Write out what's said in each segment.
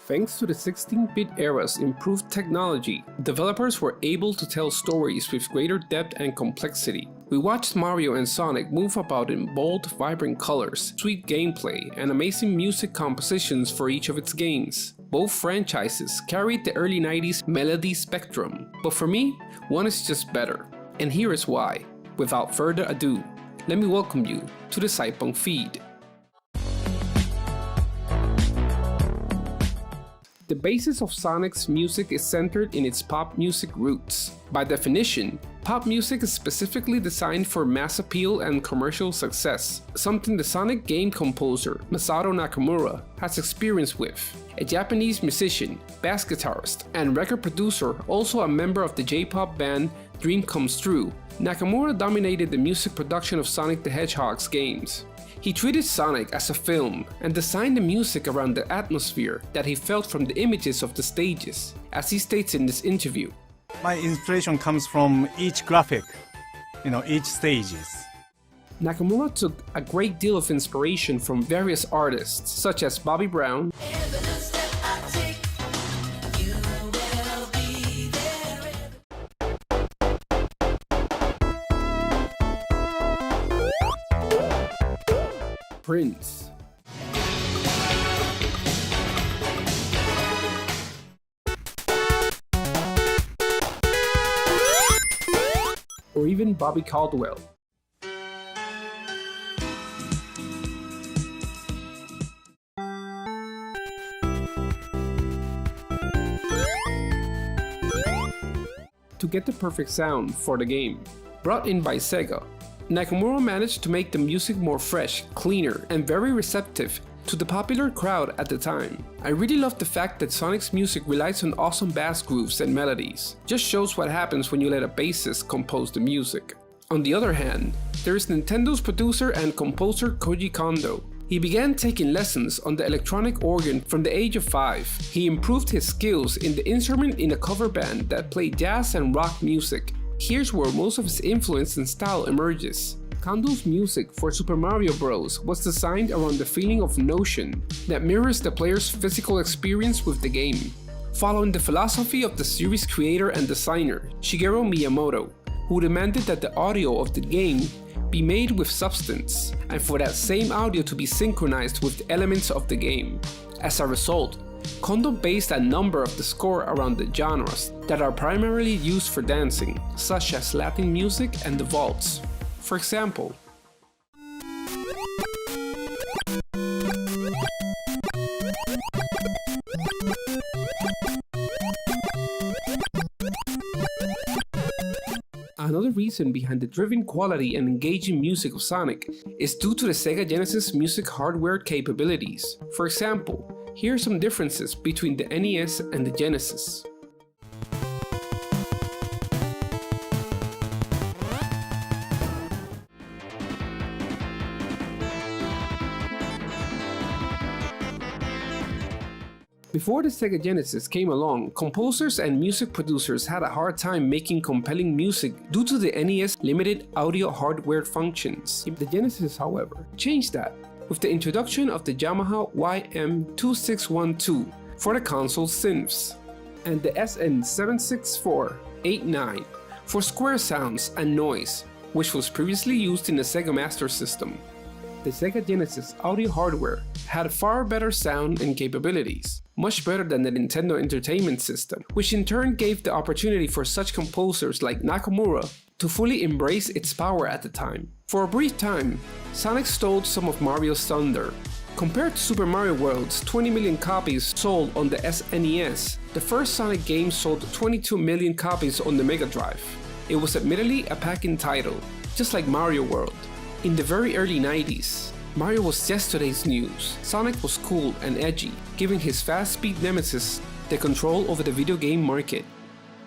Thanks to the 16-bit era's improved technology, developers were able to tell stories with greater depth and complexity. We watched Mario and Sonic move about in bold, vibrant colors, sweet gameplay, and amazing music compositions for each of its games. Both franchises carried the early 90s melody spectrum, but for me, one is just better. And here is why. Without further ado, let me welcome you to the Cypunk feed. The basis of Sonic's music is centered in its pop music roots. By definition, pop music is specifically designed for mass appeal and commercial success, something the Sonic game composer Masato Nakamura has experience with. A Japanese musician, bass guitarist, and record producer, also a member of the J-pop band Dream Comes True, Nakamura dominated the music production of Sonic the Hedgehog's games. He treated Sonic as a film and designed the music around the atmosphere that he felt from the images of the stages, as he states in this interview. My inspiration comes from each graphic, each stages. Nakamura took a great deal of inspiration from various artists such as Bobby Brown, Prince, or even Bobby Caldwell. To get the perfect sound for the game, brought in by Sega, Nakamura managed to make the music more fresh, cleaner, and very receptive to the popular crowd at the time. I really love the fact that Sonic's music relies on awesome bass grooves and melodies. Just shows what happens when you let a bassist compose the music. On the other hand, there is Nintendo's producer and composer Koji Kondo. He began taking lessons on the electronic organ from the age of 5. He improved his skills in the instrument in a cover band that played jazz and rock music. Here's where most of his influence and style emerges. Kondo's music for Super Mario Bros. Was designed around the feeling of notion that mirrors the player's physical experience with the game, following the philosophy of the series creator and designer Shigeru Miyamoto, who demanded that the audio of the game be made with substance, and for that same audio to be synchronized with the elements of the game. As a result, Kondo based a number of the score around the genres that are primarily used for dancing, such as Latin music and the waltz. For example, another reason behind the driven quality and engaging music of Sonic is due to the Sega Genesis music hardware capabilities. For example, here are some differences between the NES and the Genesis. Before the Sega Genesis came along, composers and music producers had a hard time making compelling music due to the NES limited audio hardware functions. The Genesis, however, changed that with the introduction of the Yamaha YM2612 for the console synths, and the SN76489 for square sounds and noise, which was previously used in the Sega Master System. The Sega Genesis audio hardware had far better sound and capabilities, much better than the Nintendo Entertainment System, which in turn gave the opportunity for such composers like Nakamura to fully embrace its power at the time. For a brief time, Sonic stole some of Mario's thunder. Compared to Super Mario World's 20 million copies sold on the SNES, the first Sonic game sold 22 million copies on the Mega Drive. It was admittedly a pack-in title, just like Mario World. In the very early 90s, Mario was yesterday's news. Sonic was cool and edgy, giving his fast-speed nemesis the control over the video game market.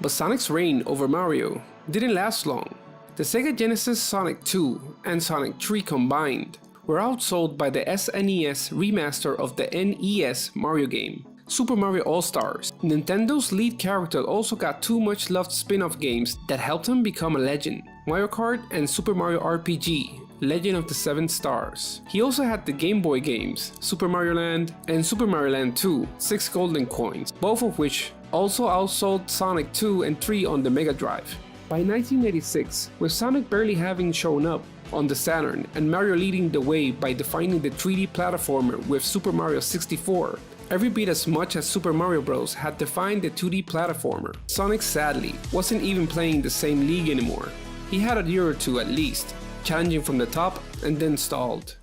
But Sonic's reign over Mario didn't last long. The Sega Genesis Sonic 2 and Sonic 3 combined were outsold by the SNES remaster of the NES Mario game, Super Mario All-Stars. Nintendo's lead character also got two much-loved spin-off games that helped him become a legend, Mario Kart and Super Mario RPG, Legend of the Seven Stars. He also had the Game Boy games, Super Mario Land and Super Mario Land 2, 6 golden coins, both of which also outsold Sonic 2 and 3 on the Mega Drive. By 1986, with Sonic barely having shown up on the Saturn and Mario leading the way by defining the 3D platformer with Super Mario 64, every bit as much as Super Mario Bros. Had defined the 2D platformer, Sonic sadly wasn't even playing the same league anymore. He had a year or two at least, challenging from the top and then stalled.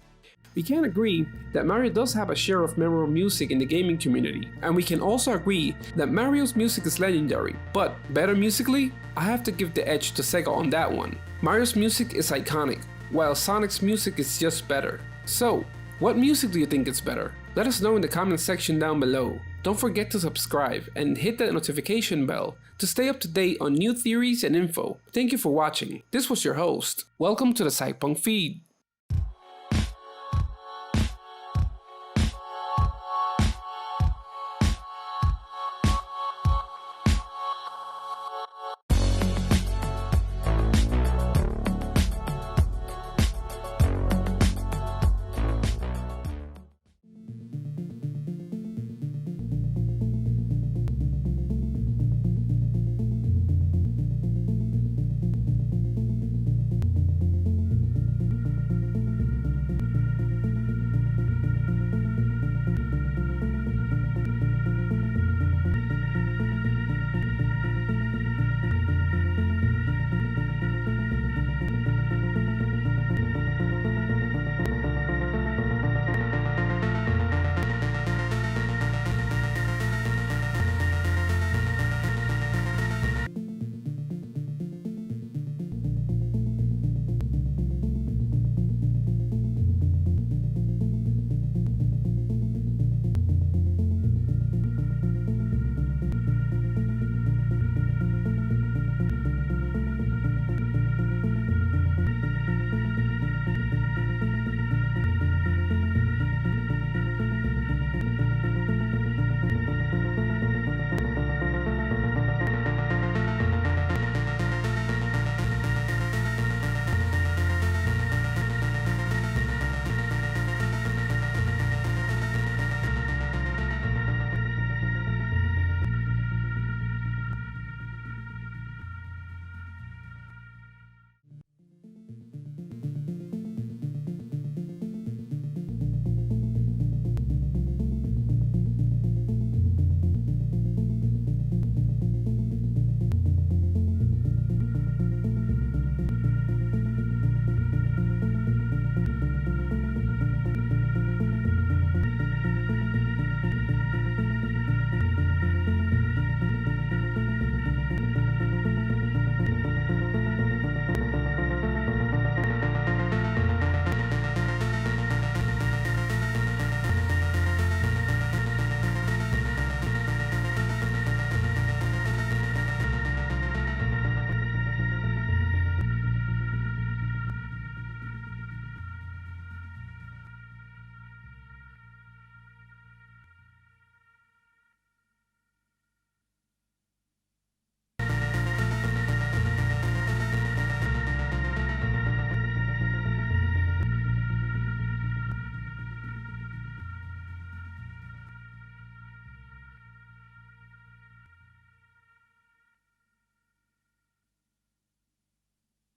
We can agree that Mario does have a share of memorable music in the gaming community, and we can also agree that Mario's music is legendary, but better musically, I have to give the edge to Sega on that one. Mario's music is iconic, while Sonic's music is just better. So, what music do you think is better? Let us know in the comment section down below. Don't forget to subscribe and hit that notification bell to stay up to date on new theories and info. Thank you for watching. This was your host. Welcome to the Cypunk feed.